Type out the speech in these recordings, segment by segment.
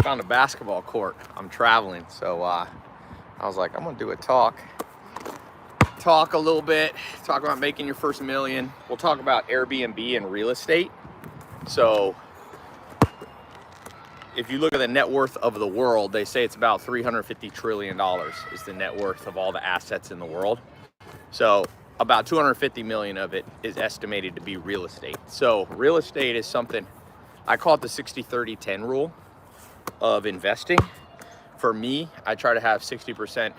found a basketball court. I'm traveling, so I was like, I'm gonna do a talk a little bit, talk about making your first million. We'll talk about Airbnb and real estate. So if you look at the net worth of the world, they say it's about $350 trillion is the net worth of all the assets in the world. So about 250 million of it is estimated to be real estate. So real estate is something, I call it the 60-30-10 rule of investing. For me, I try to have 60%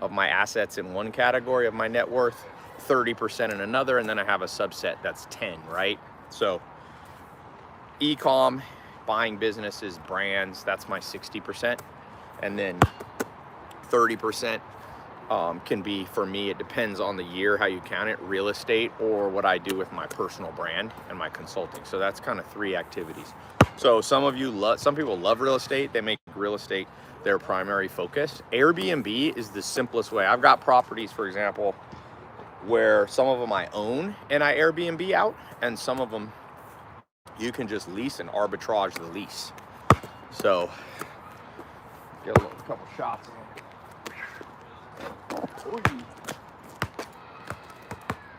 of my assets in one category of my net worth, 30% in another, and then I have a subset that's 10, right? So e-com, buying businesses, brands, that's my 60%. And then 30% can be, for me, it depends on the year, how you count it, real estate or what I do with my personal brand and my consulting. So that's kind of 3 activities. So some people love real estate. They make real estate their primary focus. Airbnb is the simplest way. I've got properties, for example, where some of them I own and I Airbnb out, and some of them you can just lease and arbitrage the lease. So get a couple shots in.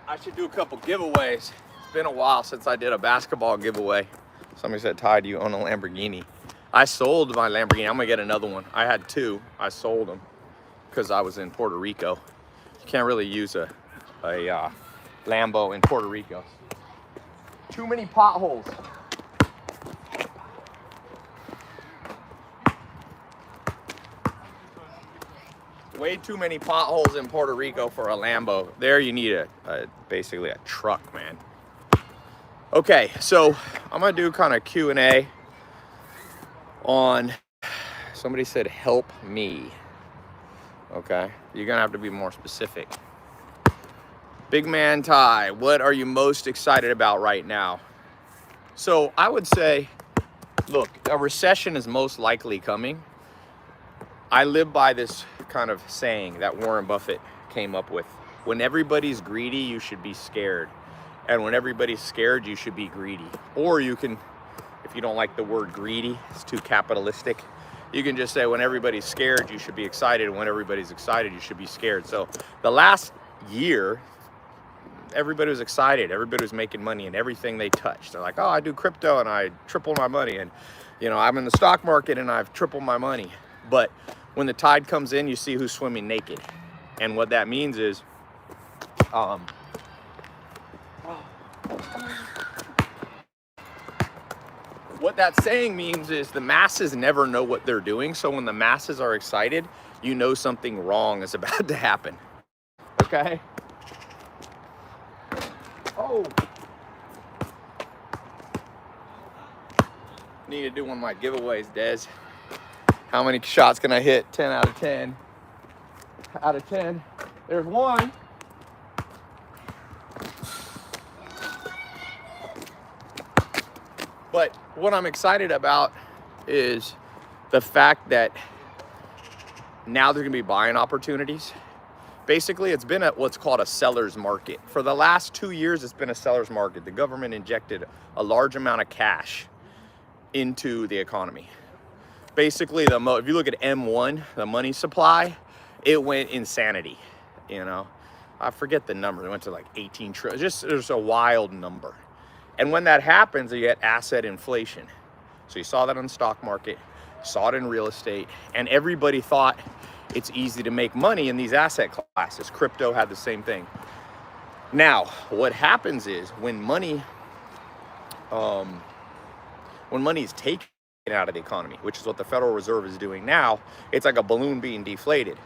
I should do a couple giveaways. It's been a while since I did a basketball giveaway. Somebody said, Ty, do you own a Lamborghini? I sold my Lamborghini. I'm gonna get another one. I had 2. I sold them because I was in Puerto Rico. You can't really use a Lambo in Puerto Rico. Too many potholes. Way too many potholes in Puerto Rico for a Lambo. There you need basically a truck, man. Okay, so I'm gonna do kind of Q&A on, somebody said, help me. Okay, you're gonna have to be more specific. Big man Ty, what are you most excited about right now? So I would say, look, a recession is most likely coming. I live by this kind of saying that Warren Buffett came up with. When everybody's greedy, you should be scared. And when everybody's scared, you should be greedy. Or you can, if you don't like the word greedy, it's too capitalistic, you can just say when everybody's scared, you should be excited. And when everybody's excited, you should be scared. So the last year, everybody was excited. Everybody was making money in everything they touched. They're like, oh, I do crypto and I triple my money. And, you know, I'm in the stock market and I've tripled my money. But when the tide comes in, you see who's swimming naked. And what that means is, what that saying means is the masses never know what they're doing. So when the masses are excited, you know something wrong is about to happen. Okay? Oh. Need to do one of my giveaways, Des. How many shots can I hit? 10 out of 10. Out of 10. There's one. But what I'm excited about is the fact that now there's gonna be buying opportunities. Basically, it's been what's called a seller's market. For the last 2 years, it's been a seller's market. The government injected a large amount of cash into the economy. Basically, if you look at M1, the money supply, it went insanity, you know. I forget the number. It went to like 18 trillion. Just a wild number. And when that happens, you get asset inflation. So you saw that on the stock market, saw it in real estate, and everybody thought it's easy to make money in these asset classes. Crypto had the same thing. Now, what happens is when money is taken out of the economy, which is what the Federal Reserve is doing now, it's like a balloon being deflated.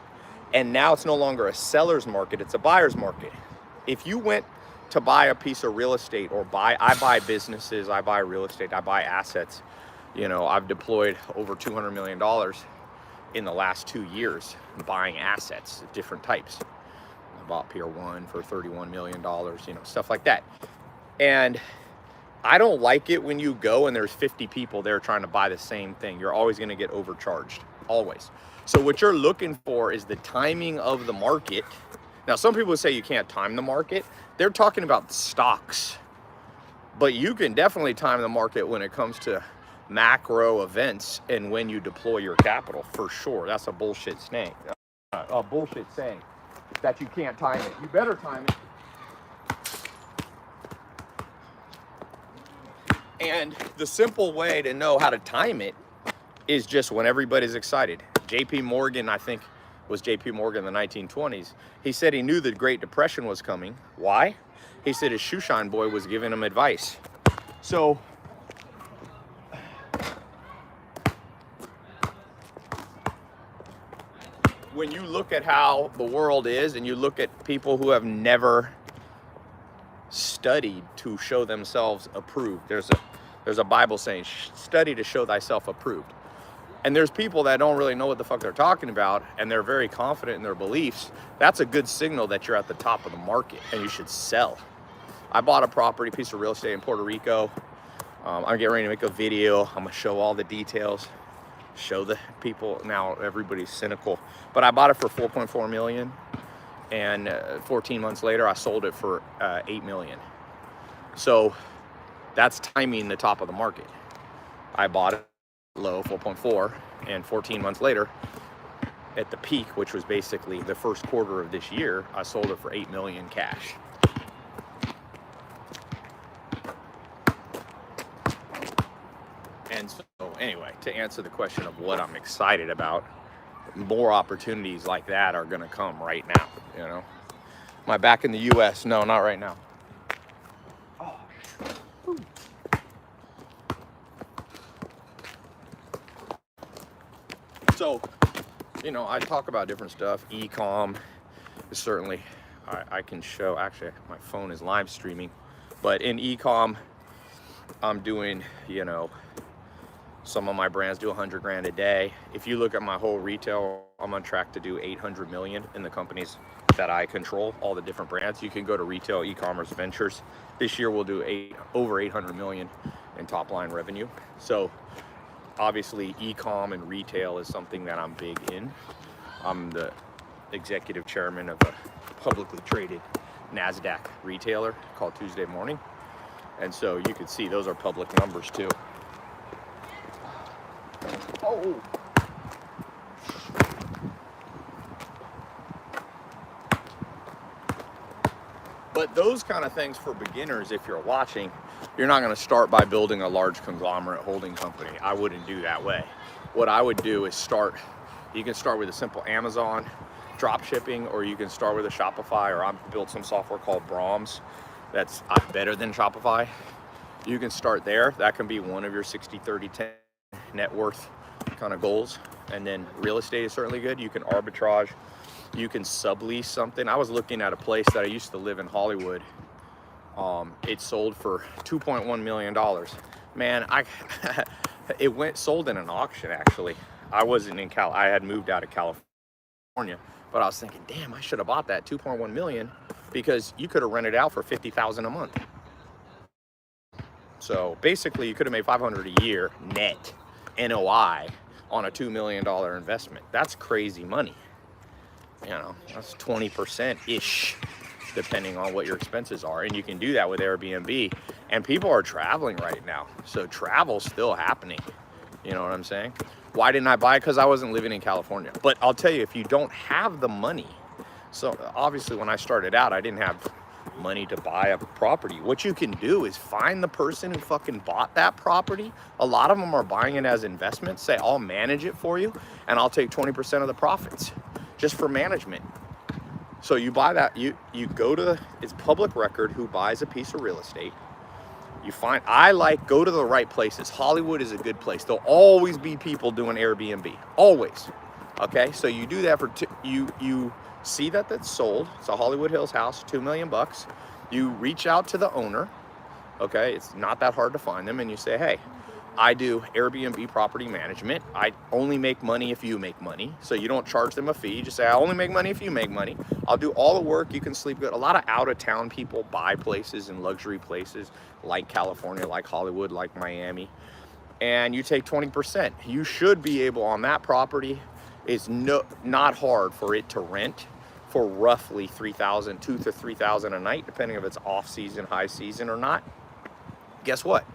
And now it's no longer a seller's market, it's a buyer's market. If you went to buy a piece of real estate or I buy businesses, I buy real estate, I buy assets. You know, I've deployed over $200 million in the last 2 years buying assets of different types. I bought Pier 1 for $31 million, you know, stuff like that. And I don't like it when you go and there's 50 people there trying to buy the same thing. You're always going to get overcharged, always. So what you're looking for is the timing of the market. Now, some people say you can't time the market. They're talking about stocks. But you can definitely time the market when it comes to macro events and when you deploy your capital, for sure. That's a bullshit saying. A bullshit saying that you can't time it. You better time it. And the simple way to know how to time it is just when everybody's excited. JP Morgan, I think, was JP Morgan in the 1920s. He said he knew the Great Depression was coming. Why? He said his shoeshine boy was giving him advice. So, when you look at how the world is and you look at people who have never studied to show themselves approved, there's a Bible saying, study to show thyself approved. And there's people that don't really know what the fuck they're talking about, and they're very confident in their beliefs. That's a good signal that you're at the top of the market and you should sell. I bought a property, piece of real estate in Puerto Rico. I'm getting ready to make a video. I'm gonna show all the details, show the people. Now everybody's cynical, but I bought it for 4.4 million, and 14 months later I sold it for 8 million. So that's timing the top of the market. I bought it low, 4.4, and 14 months later at the peak, which was basically the first quarter of this year, I sold it for 8 million cash. And so anyway, to answer the question of what I'm excited about, more opportunities like that are going to come right now, you know. Am I back in the US? No, not right now. So, you know, I talk about different stuff. E-com is certainly, I can show, actually my phone is live streaming, but in e-com, I'm doing, you know, some of my brands do 100 grand a day. If you look at my whole retail, I'm on track to do 800 million in the companies that I control, all the different brands. You can go to Retail E-commerce Ventures. This year we'll do over 800 million in top line revenue. So obviously e-com and retail is something that I'm big in. I'm the executive chairman of a publicly traded NASDAQ retailer called Tuesday Morning. And so you can see those are public numbers too. Oh. But those kind of things for beginners, if you're watching, you're not going to start by building a large conglomerate holding company. I wouldn't do that way. What I would do is you can start with a simple Amazon drop shipping, or you can start with a Shopify, or I've built some software called Brahms that's better than Shopify. You can start there. That can be one of your 60, 30, 10 net worth kind of goals. And then real estate is certainly good. You can arbitrage. You can sublease something. I was looking at a place that I used to live in Hollywood. It sold for $2.1 million. Man, it sold in an auction actually. I wasn't in I had moved out of California, but I was thinking, damn, I should have bought that 2.1 million because you could have rented out for 50,000 a month. So basically you could have made 500 a year net NOI on a $2 million investment. That's crazy money. You know, that's 20%-ish, depending on what your expenses are. And you can do that with Airbnb. And people are traveling right now. So travel's still happening. You know what I'm saying? Why didn't I buy it? Because I wasn't living in California. But I'll tell you, if you don't have the money, so obviously when I started out, I didn't have money to buy a property. What you can do is find the person who fucking bought that property. A lot of them are buying it as investments. Say, I'll manage it for you and I'll take 20% of the profits just for management. So you buy that, you go to, it's public record who buys a piece of real estate. You find, go to the right places. Hollywood is a good place. There'll always be people doing Airbnb, always. Okay, so you do that for, you see that that's sold. It's a Hollywood Hills house, $2 million. You reach out to the owner. Okay, it's not that hard to find them, and you say, hey, I do Airbnb property management. I only make money if you make money. So you don't charge them a fee. You just say, I only make money if you make money. I'll do all the work. You can sleep good. A lot of out-of-town people buy places in luxury places like California, like Hollywood, like Miami. And you take 20%. You should be able, on that property, it's not hard for it to rent for roughly $2,000 to $3,000 a night, depending if it's off-season, high season or not. Guess what?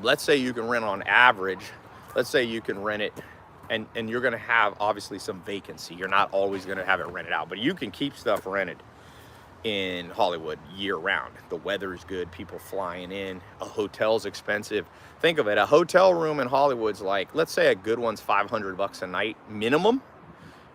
let's say you can rent on average, let's say you can rent it, and you're gonna have obviously some vacancy. You're not always gonna have it rented out, but you can keep stuff rented in Hollywood year round. The weather's good, people flying in, a hotel's expensive. Think of it, a hotel room in Hollywood's like, let's say a good one's $500 a night minimum,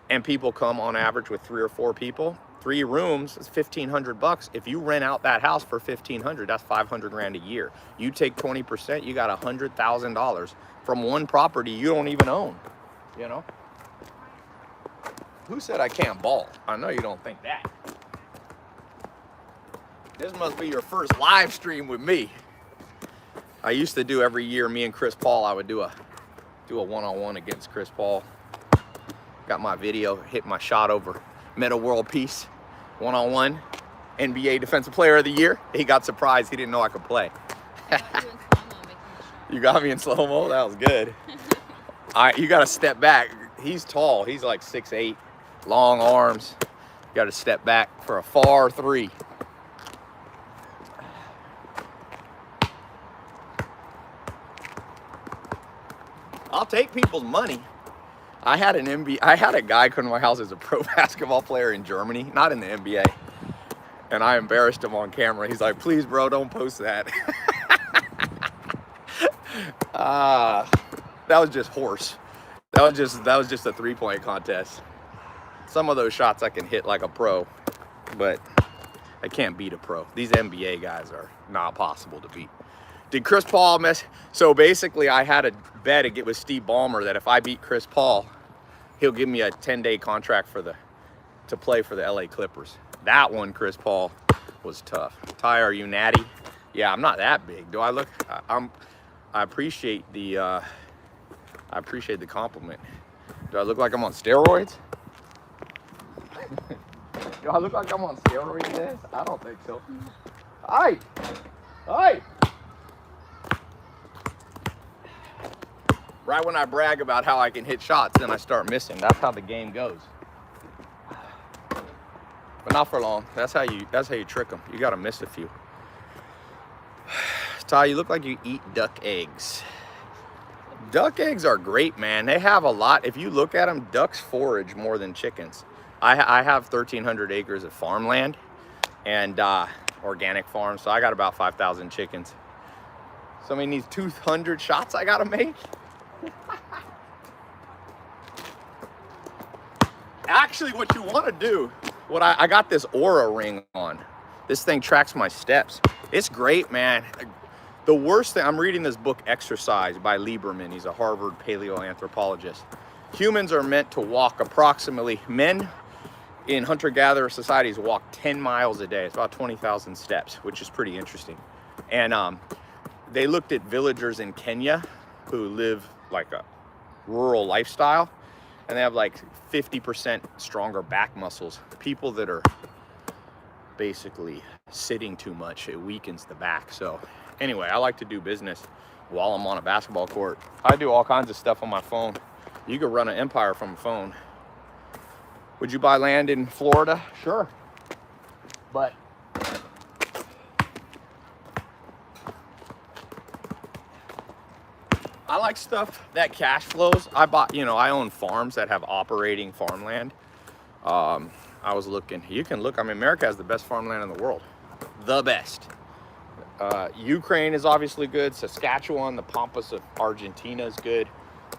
and people come on average with 3 or 4 people. 3 rooms is $1,500. If you rent out that house for $1,500, that's 500 grand a year. You take 20%, you got $100,000 from one property you don't even own, you know? Who said I can't ball? I know you don't think that. This must be your first live stream with me. I used to do every year, me and Chris Paul, I would do a one-on-one against Chris Paul. Got my video, hit my shot over Meta World Peace, one-on-one, NBA Defensive Player of the Year. He got surprised, he didn't know I could play. You got me in slow-mo? That was good. You gotta step back. He's tall, he's like 6'8", long arms. You gotta step back for a far 3. I'll take people's money. I had a guy come to my house as a pro basketball player in Germany, not in the NBA. And I embarrassed him on camera. He's like, please, bro, don't post that. That was just horse. That was just a 3-point contest. Some of those shots I can hit like a pro, but I can't beat a pro. These NBA guys are not possible to beat. Did Chris Paul mess? So basically I had a bet with Steve Ballmer that if I beat Chris Paul, he'll give me a 10-day contract to play for the LA Clippers. That one, Chris Paul, was tough. Ty, are you natty? Yeah, I'm not that big. Do I look? I appreciate the compliment. Do I look like I'm on steroids? Do I look like I'm on steroids, Des? I don't think so. Hi! Hi! Right when I brag about how I can hit shots, then I start missing. That's how the game goes. But not for long. That's how you trick them. You gotta miss a few. Ty, you look like you eat duck eggs. Duck eggs are great, man. They have a lot. If you look at them, ducks forage more than chickens. I have 1,300 acres of farmland and organic farm, so I got about 5,000 chickens. Somebody needs 200 shots I gotta make. Actually, what you want to do, I got this Aura ring on. This thing tracks my steps. It's great, man. The worst thing, I'm reading this book, Exercise, by Lieberman. He's a Harvard paleoanthropologist. Humans are meant to walk approximately, men in hunter-gatherer societies walk 10 miles a day. It's about 20,000 steps, which is pretty interesting. And they looked at villagers in Kenya who live like a rural lifestyle, and they have like 50% stronger back muscles. People that are basically sitting too much, it weakens the back. So anyway, I like to do business while I'm on a basketball court. I do all kinds of stuff on my phone. You could run an empire from a phone. Would you buy land in Florida? Sure. But I like stuff that cash flows. I own farms that have operating farmland. I was looking, you can look, America has the best farmland in the world. The best. Ukraine is obviously good. Saskatchewan, the Pampas of Argentina is good.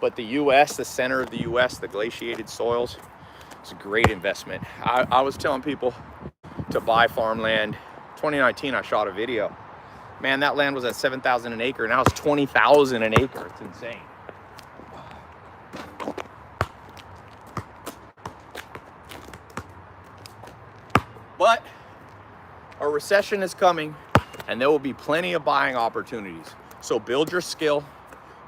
But the US, the center of the US, the glaciated soils, it's a great investment. I was telling people to buy farmland. 2019, I shot a video. Man, that land was at 7,000 an acre. Now it's 20,000 an acre. It's insane. But a recession is coming, and there will be plenty of buying opportunities. So build your skill.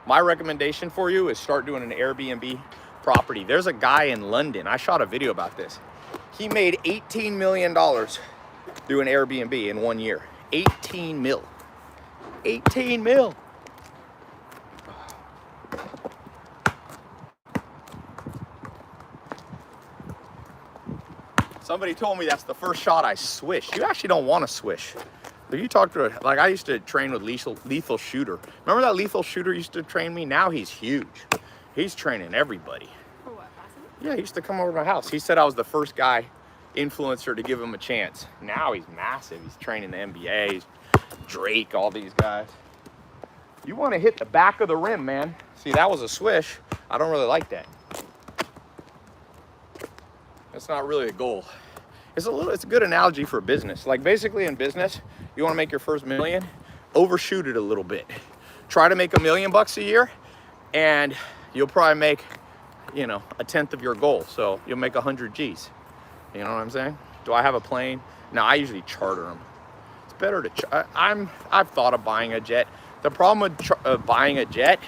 My recommendation for you is start doing an Airbnb property. There's a guy in London. I shot a video about this. He made $18 million doing Airbnb in 1 year. 18 mil. 18 mil. Somebody told me that's the first shot I swish. You actually don't want to swish. If you talk to like, I used to train with Lethal Shooter. Remember that Lethal Shooter used to train me? Now he's huge. He's training everybody. For what, boxing? Yeah, he used to come over to my house. He said I was the first guy, influencer, to give him a chance. Now he's massive. He's training the NBA, he's Drake, all these guys. You want to hit the back of the rim, man. See, that was a swish. I don't really like that. That's not really a goal. It's a good analogy for business. Like, basically in business, you want to make your first million, overshoot it a little bit. Try to make $1 million a year, and you'll probably make, you know, a tenth of your goal. So you'll make 100 G's. You know what I'm saying? Do I have a plane? No, I usually charter them. It's better to, I've thought of buying a jet. The problem with buying a jet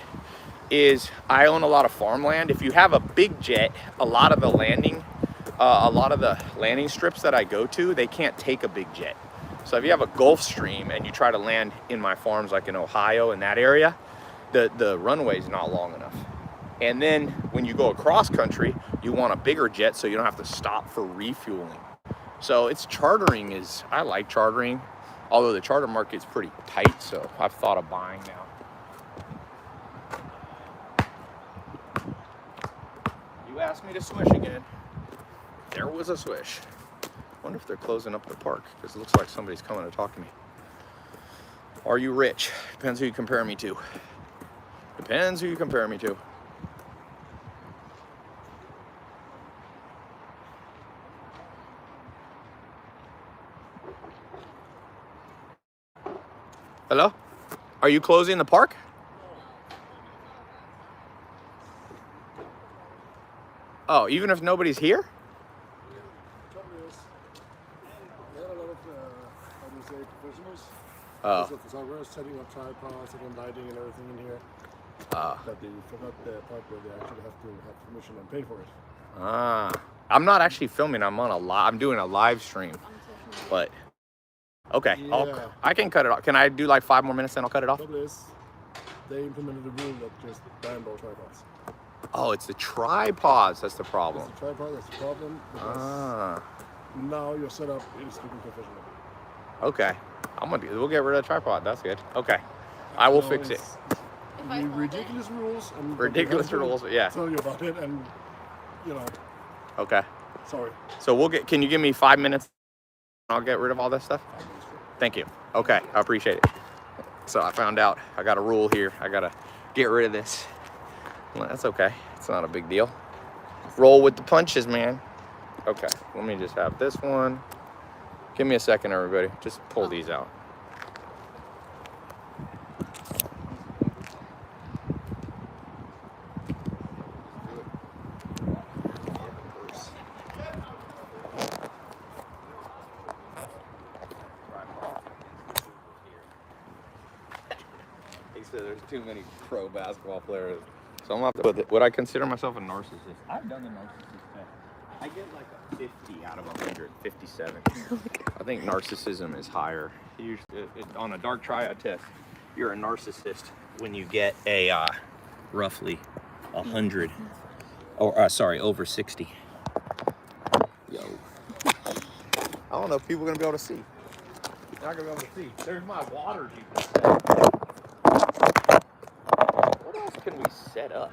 is I own a lot of farmland. If you have a big jet, a lot of the landing strips that I go to, they can't take a big jet. So if you have a Gulf Stream and you try to land in my farms, like in Ohio, in that area, the runway's not long enough. And then when you go across country, you want a bigger jet so you don't have to stop for refueling. So it's chartering is, I like chartering, although the charter market's pretty tight, so I've thought of buying now. You asked me to swish again. There was a swish. Wonder if they're closing up the park, because it looks like somebody's coming to talk to me. Are you rich? Depends who you compare me to. Depends who you compare me to. Hello? Are you closing the park? Oh, even if nobody's here? Oh. So we're setting up tripods and lighting and everything in here. But they forgot the part where they actually have to have permission and pay for it. I'm not actually filming. I'm doing a live stream. But okay, yeah. I can cut it off. Can I do like 5 more minutes and I'll cut it off? The trouble is, they implemented the rule that just ban all tripods. Oh, it's the tripods. That's the problem. It's the tripod. That's the problem. Now your setup is looking professional. Okay. We'll get rid of the tripod. That's good. Okay. I will fix it. Ridiculous rules. And ridiculous rules, yeah. Tell you about it and, you know. Okay. Sorry. So can you give me 5 minutes? I'll get rid of all this stuff. Thank you. Okay. I appreciate it. So I found out I got a rule here. I got to get rid of this. Well, that's okay. It's not a big deal. Roll with the punches, man. Okay. Let me just have this one. Give me a second, everybody. Just pull these out. He said there's too many pro basketball players. So I'm gonna have to put it. Would I consider myself a narcissist? I've done the narcissist test. I get like a 50 out of 100, 57. I think narcissism is higher. On a dark triad test, you're a narcissist when you get a roughly 100, or over 60. Yo. I don't know if people are gonna be able to see. They're not gonna be able to see. There's my water juice. What else can we set up?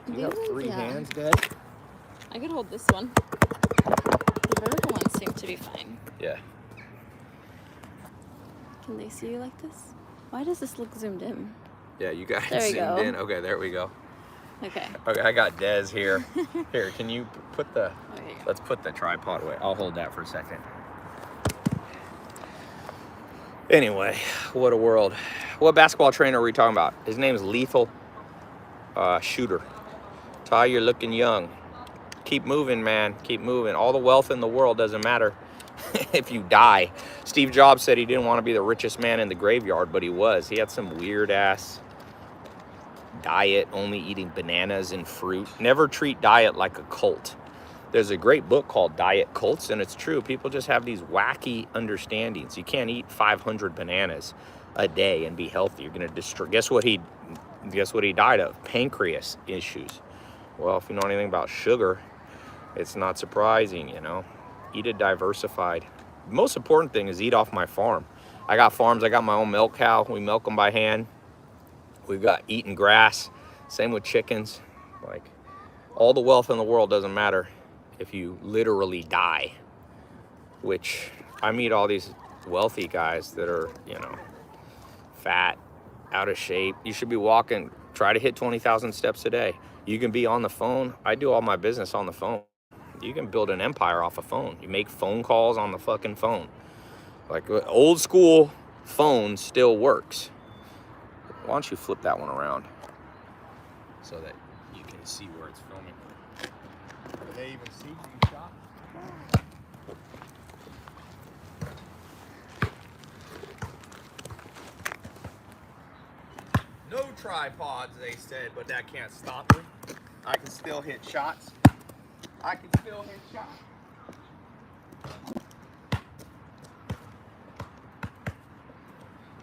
Do you have 3 hands, Dad? I could hold this one. The vertical ones seem to be fine. Yeah. Can they see you like this? Why does this look zoomed in? Yeah, you got it zoomed in. Okay, there we go. Okay. Okay, I got Dez here. Here, can you put the... Okay. Let's put the tripod away. I'll hold that for a second. Anyway, what a world. What basketball trainer are we talking about? His name is Lethal Shooter. Tai, you're looking young. Keep moving, man. Keep moving. All the wealth in the world doesn't matter if you die. Steve Jobs said he didn't want to be the richest man in the graveyard, but he was. He had some weird-ass diet, only eating bananas and fruit. Never treat diet like a cult. There's a great book called Diet Cults, and it's true. People just have these wacky understandings. You can't eat 500 bananas a day and be healthy. You're going to destroy. Guess what he died of? Pancreas issues. Well, if you know anything about sugar, it's not surprising, you know. Eat it diversified. The most important thing is eat off my farm. I got farms. I got my own milk cow. We milk them by hand. We've got eating grass. Same with chickens. Like, all the wealth in the world doesn't matter if you literally die. Which, I meet all these wealthy guys that are, you know, fat, out of shape. You should be walking, try to hit 20,000 steps a day. You can be on the phone. I do all my business on the phone. You can build an empire off a phone. You make phone calls on the fucking phone. Like, old school phone still works. Why don't you flip that one around so that you can see where it's filming. Do they even see you shot? No tripods, they said, but that can't stop me. I can still hit shots. I can still hit shots.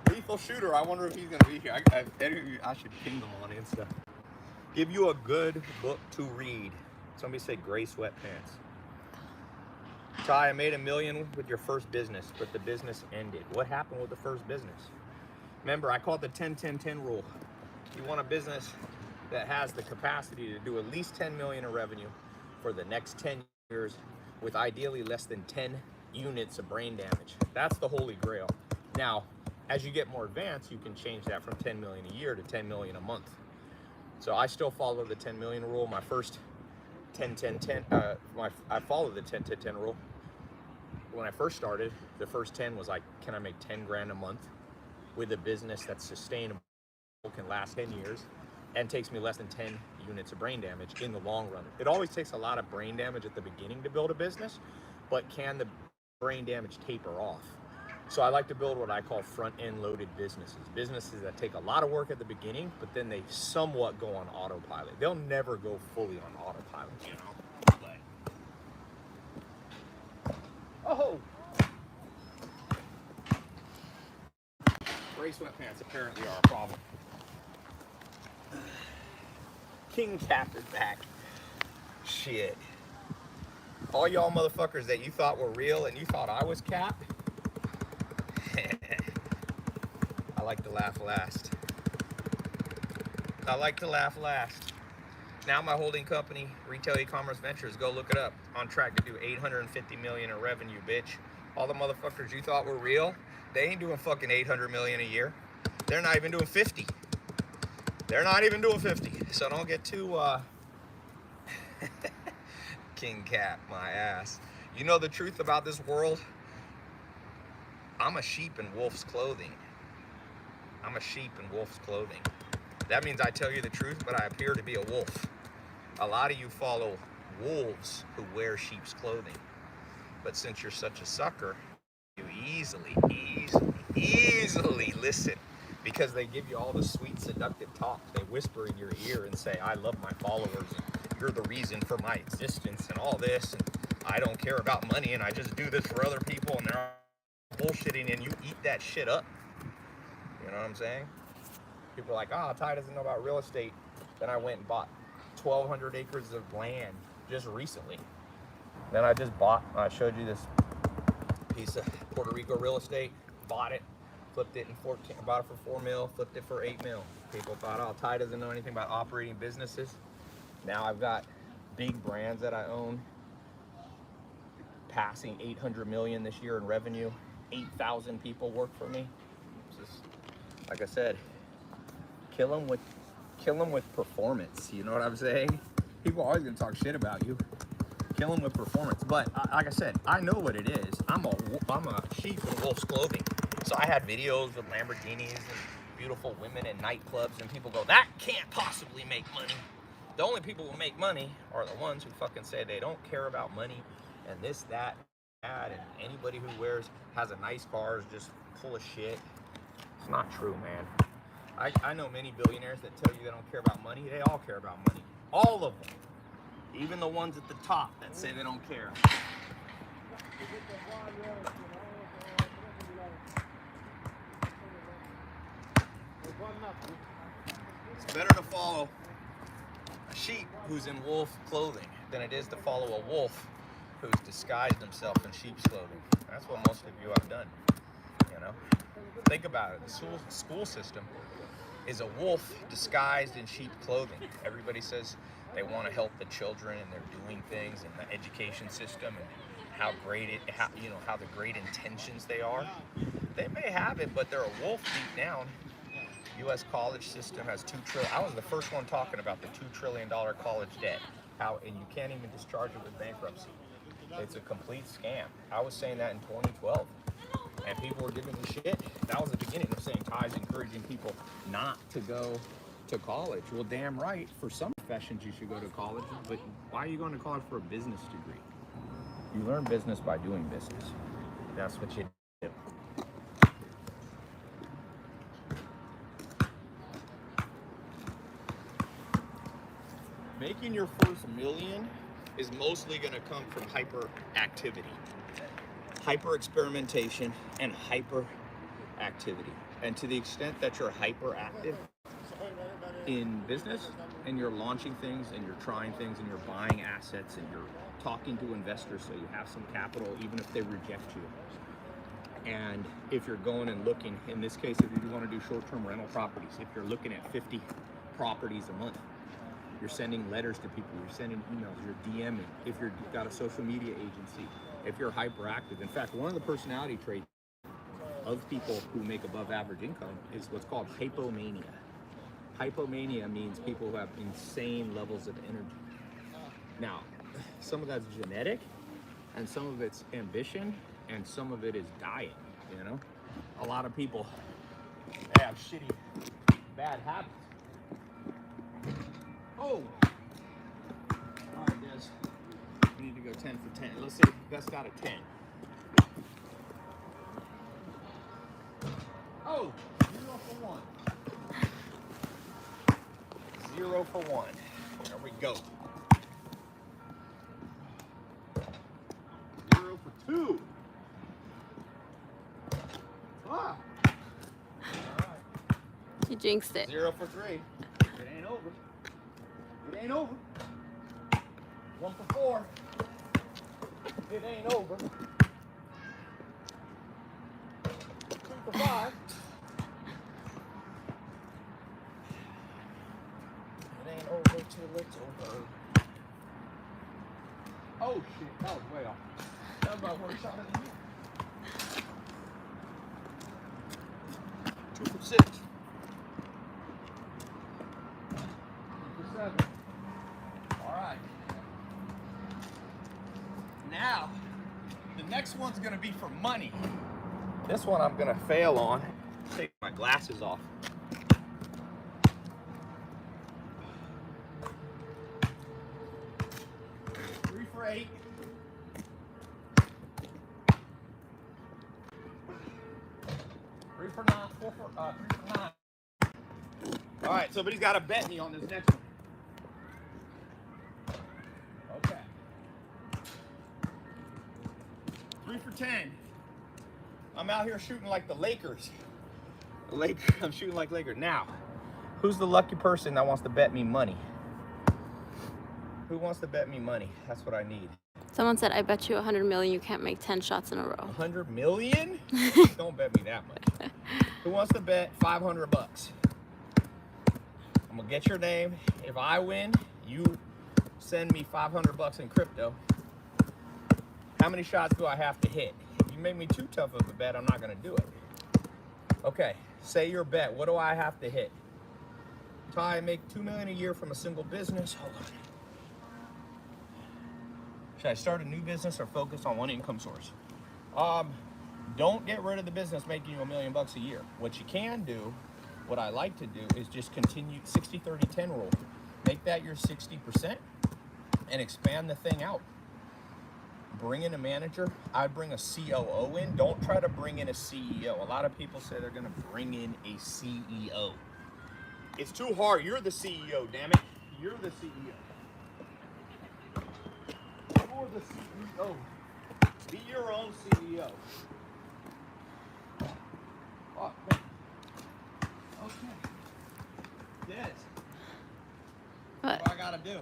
Lethal Shooter, I wonder if he's gonna be here. I should ping him on Insta. Give you a good book to read. Somebody said gray sweatpants. Tai, I made $1 million with your first business, but the business ended. What happened with the first business? Remember, I call it the 10-10-10 rule. You want a business that has the capacity to do at least 10 million in revenue for the next 10 years with ideally less than 10 units of brain damage. That's the holy grail. Now, as you get more advanced, you can change that from 10 million a year to 10 million a month. So I still follow the 10 million rule. My first 10-10-10, I followed the 10-10-10 rule. When I first started, the first 10 was like, can I make 10 grand a month with a business that's sustainable, can last 10 years, and takes me less than 10 units of brain damage in the long run. It always takes a lot of brain damage at the beginning to build a business, but can the brain damage taper off? So I like to build what I call front-end loaded businesses. Businesses that take a lot of work at the beginning, but then they somewhat go on autopilot. They'll never go fully on autopilot, you know? Oh! Gray sweatpants apparently are a problem. King Cap is back. Shit. All y'all motherfuckers that you thought were real and you thought I was Cap, I like to laugh last. I like to laugh last. Now my holding company, Retail E-Commerce Ventures, go look it up. On track to do 850 million in revenue, bitch. All the motherfuckers you thought were real, they ain't doing fucking 800 million a year. They're not even doing 50. They're not even doing 50. So don't get too, King Cap, my ass. You know the truth about this world? I'm a sheep in wolf's clothing. I'm a sheep in wolf's clothing. That means I tell you the truth, but I appear to be a wolf. A lot of you follow wolves who wear sheep's clothing. But since you're such a sucker, you easily listen, because they give you all the sweet, seductive talk. They whisper in your ear and say, I love my followers, and you're the reason for my existence, and all this, and I don't care about money, and I just do this for other people, and they're bullshitting, and you eat that shit up. You know what I'm saying? People are like, oh, Tai doesn't know about real estate. Then I went and bought 1,200 acres of land just recently. Then I just bought, I showed you this piece of Puerto Rico real estate, bought it, flipped it in 14, bought it for 4 mil, flipped it for 8 mil. People thought, oh, Tai doesn't know anything about operating businesses. Now I've got big brands that I own, passing 800 million this year in revenue. 8,000 people work for me. Just, like I said, kill them with performance. You know what I'm saying? People are always gonna talk shit about you. Kill them with performance. But like I said, I know what it is. I'm a sheep in wolf's clothing. So I had videos with Lamborghinis and beautiful women in nightclubs, and people go, that can't possibly make money. The only people who make money are the ones who fucking say they don't care about money and this, that, and anybody who has a nice car is just full of shit. It's not true, man. I know many billionaires that tell you they don't care about money. They all care about money. All of them. Even the ones at the top that say they don't care. It's better to follow a sheep who's in wolf clothing than it is to follow a wolf who's disguised himself in sheep's clothing. That's what most of you have done. You know? Think about it. The school system is a wolf disguised in sheep clothing. Everybody says they want to help the children, and they're doing things in the education system, and how the great intentions they are. They may have it, but they're a wolf deep down. U.S. college system has $2 trillion. I was the first one talking about the $2 trillion college debt. And you can't even discharge it with bankruptcy. It's a complete scam. I was saying that in 2012, and people were giving me shit. That was the beginning of saying Tai's encouraging people not to go to college. Well, damn right. For some professions, you should go to college, but why are you going to college for a business degree? You learn business by doing business. That's what you do. Making your first million is mostly going to come from hyperactivity, hyper experimentation, and hyper activity. And to the extent that you're hyperactive in business and you're launching things and you're trying things and you're buying assets and you're talking to investors so you have some capital even if they reject you. And if you're going and looking, in this case, if you want to do short-term rental properties, if you're looking at 50 properties a month, you're sending letters to people, you're sending emails, you're DMing, if you've got a social media agency, if you're hyperactive. In fact, one of the personality traits of people who make above average income is what's called hypomania. Hypomania means people who have insane levels of energy. Now, some of that's genetic, and some of it's ambition, and some of it is diet, you know? A lot of people have shitty, bad habits. Oh! All right, Des. We need to go 10 for 10. Let's say best out of 10. Oh! 0 for 1. 0 for 1. There we go. 0 for 2. Ah! All right. You jinxed it. 0 for 3. It ain't over. It ain't over. 1 for 4. It ain't over. 2 for 5. It ain't over till it's over. Oh shit, that was way off. That was my worst shot of the year. 2 for 6. 2 for 7. All right. Now, the next one's gonna be for money. This one I'm gonna fail on. Take my glasses off. 3 for 8. 3 for 9. 3 for 9. All right, somebody's got to bet me on this next one. Okay. 3 for 10. I'm out here shooting like the Lakers. I'm shooting like Lakers. Now, who's the lucky person that wants to bet me money? Who wants to bet me money? That's what I need. Someone said, I bet you 100 million you can't make 10 shots in a row. 100 million? Don't bet me that much. Who wants to bet 500 bucks? I'm gonna get your name. If I win, you send me 500 bucks in crypto. How many shots do I have to hit? If you make me too tough of a bet, I'm not gonna do it. Okay, say your bet. What do I have to hit? Tai, I make $2 million a year from a single business. Hold on. Should I start a new business or focus on one income source? Don't get rid of the business making you $1 million a year. What you can do, what I like to do, is just continue 60-30-10 rule. Make that your 60% and expand the thing out. Bring in a manager. I'd bring a COO in. Don't try to bring in a CEO. A lot of people say they're going to bring in a CEO. It's too hard. You're the CEO, damn it. You're the CEO. You're the CEO. Be your own CEO. Oh, man. Okay. Yes. What do I gotta do?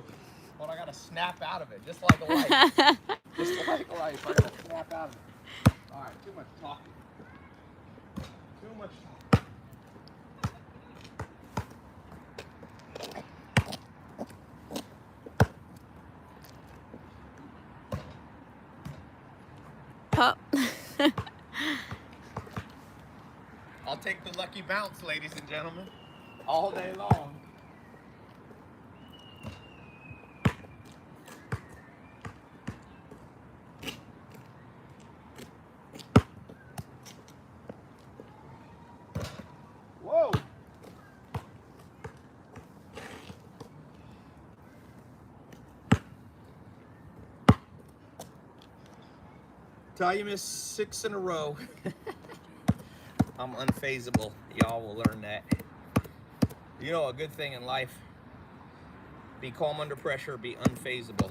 What I gotta snap out of it, just like a life. Just like life, I gotta snap out of it. All right, too much talking. Too much talk. Pop. I'll take the lucky bounce, ladies and gentlemen, all day long. Whoa! Tell you missed 6 in a row. I'm unfazable. Y'all will learn that. You know, a good thing in life, be calm under pressure, be unfazable.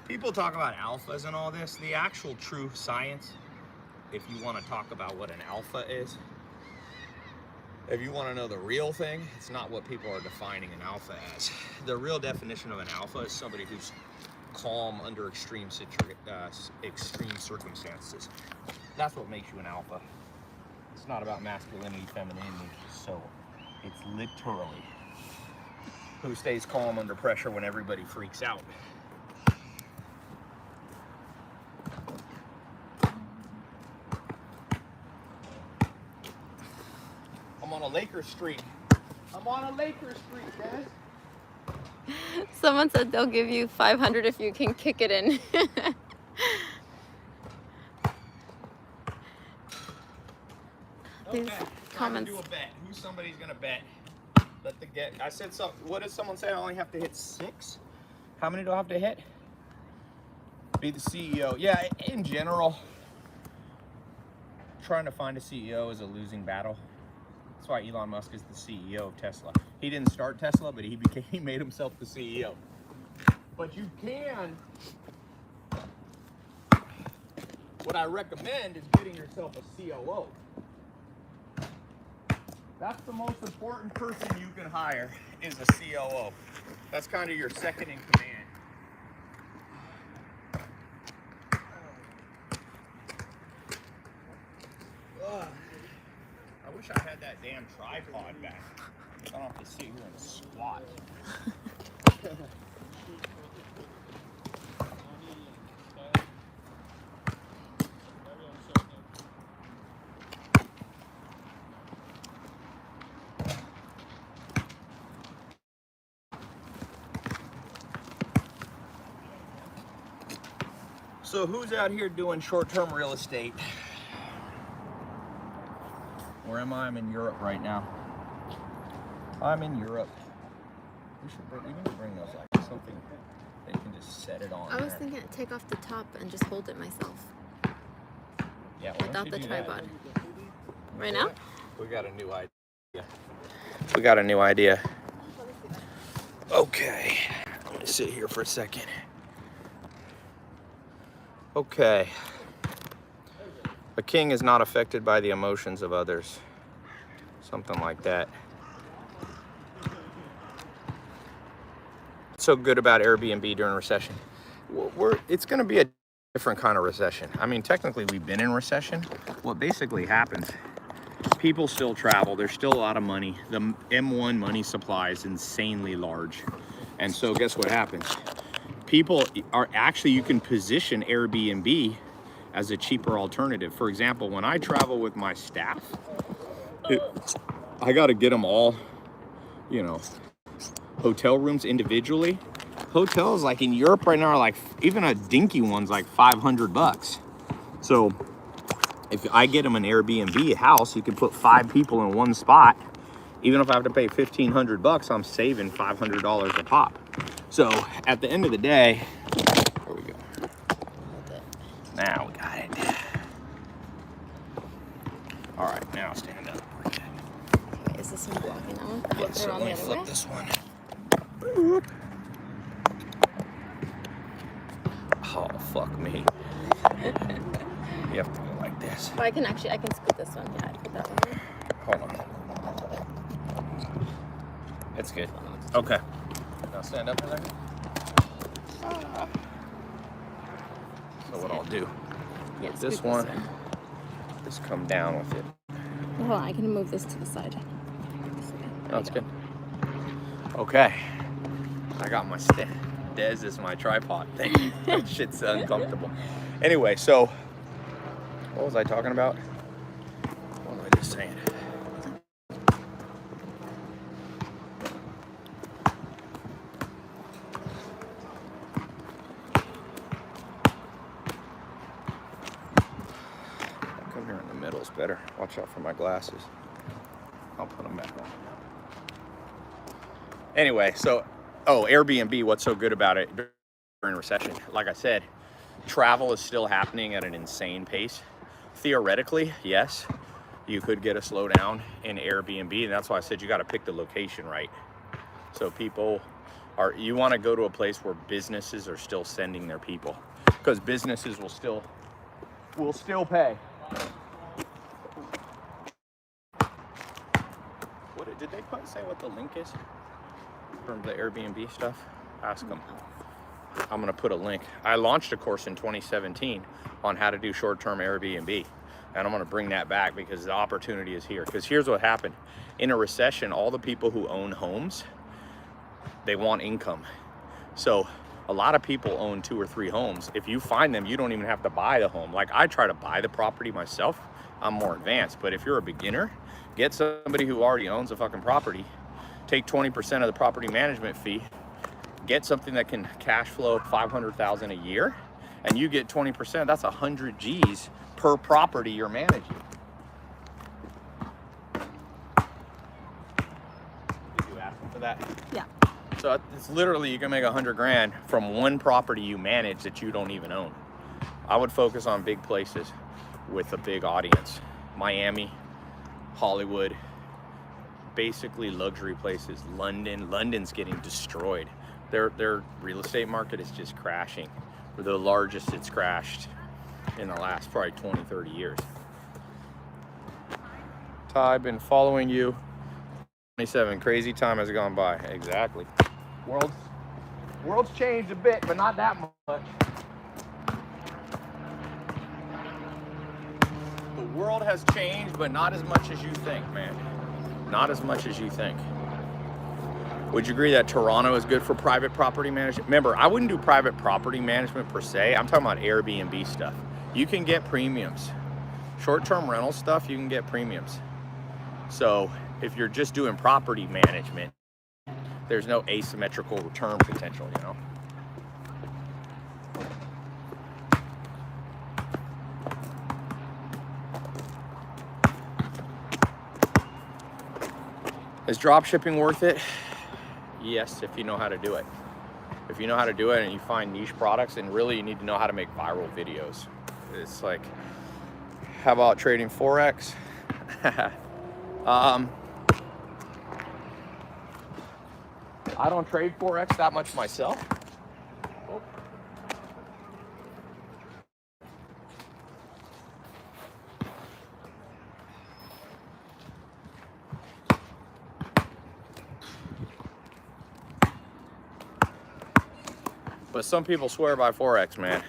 People talk about alphas and all this. The actual true science, if you want to talk about what an alpha is, if you want to know the real thing, it's not what people are defining an alpha as. The real definition of an alpha is somebody who's calm under extreme circumstances. That's what makes you an alpha. It's not about masculinity, femininity. So it's literally who stays calm under pressure when everybody freaks out. I'm on a Lakers streak. I'm on a Lakers streak, guys. Someone said they'll give you 500 if you can kick it in. These Okay, comments. do a bet. Who's somebody's gonna bet? Let the get. I said so. What did someone say? I only have to hit 6. How many do I have to hit? Be the CEO. Yeah, in general, trying to find a CEO is a losing battle. That's why Elon Musk is the CEO of Tesla. He didn't start Tesla, but he made himself the CEO. But you can. What I recommend is getting yourself a COO. That's the most important person you can hire, is a COO. That's kind of your second in command. I wish I had that damn tripod back. I don't have to sit here and squat. So who's out here doing short-term real estate? Where am I? I'm in Europe right now. I'm in Europe. We need to bring those like something they can just set it on. I was thinking to take off the top and just hold it myself. Yeah, without the tripod. Right now? We got a new idea. We got a new idea. Okay. Let me sit here for a second. Okay. A king is not affected by the emotions of others. Something like that. What's so good about Airbnb during recession? It's going to be a different kind of recession. I mean, technically we've been in recession. What basically happens, people still travel. There's still a lot of money. The M1 money supply is insanely large. And so guess what happens? People are actually, you can position Airbnb as a cheaper alternative. For example, when I travel with my staff, I got to get them all, you know, hotel rooms individually. Hotels like in Europe right now are like, even a dinky one's like $500. So if I get them an Airbnb house, you can put 5 people in one spot. Even if I have to pay $1,500, I'm saving $500 a pop. So at the end of the day, there we go. Now we got it. All right, now stand up. Okay, is this one blocking that one? Yeah, so on let the me other flip way? this one. Oh, fuck me. You have to go like this. But I can scoot this one. Yeah, I put that one. Hold on. It's good. Okay. Now stand up for a second. So what I'll do, Yeah, this scoot one, just come down with it. Hold on, I can move this to the side. That's good. Okay. I got my stand. Des is my tripod. Thank you. That shit's uncomfortable. Anyway, so what was I talking about? What was I just saying? Come here in the middle is better. Watch out for my glasses. I'll put them back on. Anyway, so, Airbnb, what's so good about it during recession? Like I said, travel is still happening at an insane pace. Theoretically, yes, you could get a slowdown in Airbnb, and that's why I said you got to pick the location right. So you want to go to a place where businesses are still sending their people, because businesses will still pay. Did they say what the link is from the Airbnb stuff? Ask them. I'm going to put a link. I launched a course in 2017 on how to do short-term Airbnb. And I'm going to bring that back because the opportunity is here. Because here's what happened. In a recession, all the people who own homes, they want income. So a lot of people own 2 or 3 homes. If you find them, you don't even have to buy the home. Like, I try to buy the property myself. I'm more advanced. But if you're a beginner, get somebody who already owns a fucking property, take 20% of the property management fee, get something that can cash flow $500,000 a year, and you get 20%. That's 100 G's per property you're managing. Did you ask them for that? Yeah. So it's literally, you can make 100 grand from one property you manage that you don't even own. I would focus on big places with a big audience. Miami, Hollywood, basically luxury places. London's getting destroyed. Their real estate market is just crashing. We're the largest it's crashed in the last probably 20, 30 years. Ty, been following you. 27, crazy time has gone by. Exactly. World's changed a bit, but not that much. The world has changed, but not as much as you think, man. Not as much as you think. Would you agree that Toronto is good for private property management? Remember, I wouldn't do private property management per se. I'm talking about Airbnb stuff. You can get premiums. Short-term rental stuff, you can get premiums. So if you're just doing property management, there's no asymmetrical return potential, you know? Is drop shipping worth it? Yes, if you know how to do it. If you know how to do it and you find niche products, and really you need to know how to make viral videos. It's like, how about trading Forex? I don't trade Forex that much myself. But some people swear by Forex, man.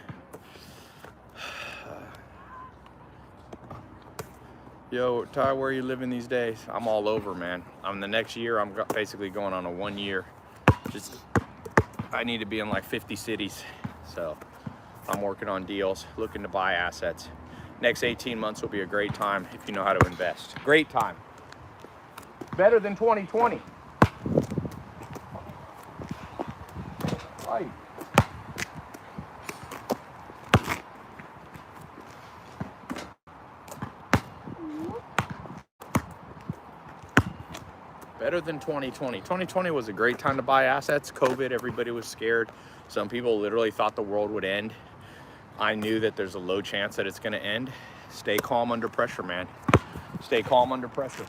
Yo, Ty, where are you living these days? I'm all over, man. The next year, I'm basically going on a 1 year. I need to be in like 50 cities. So I'm working on deals, looking to buy assets. Next 18 months will be a great time if you know how to invest. Great time. Better than 2020. Right. Better than 2020. 2020 was a great time to buy assets. COVID, everybody was scared. Some people literally thought the world would end. I knew that there's a low chance that it's going to end. Stay calm under pressure, man. Stay calm under pressure.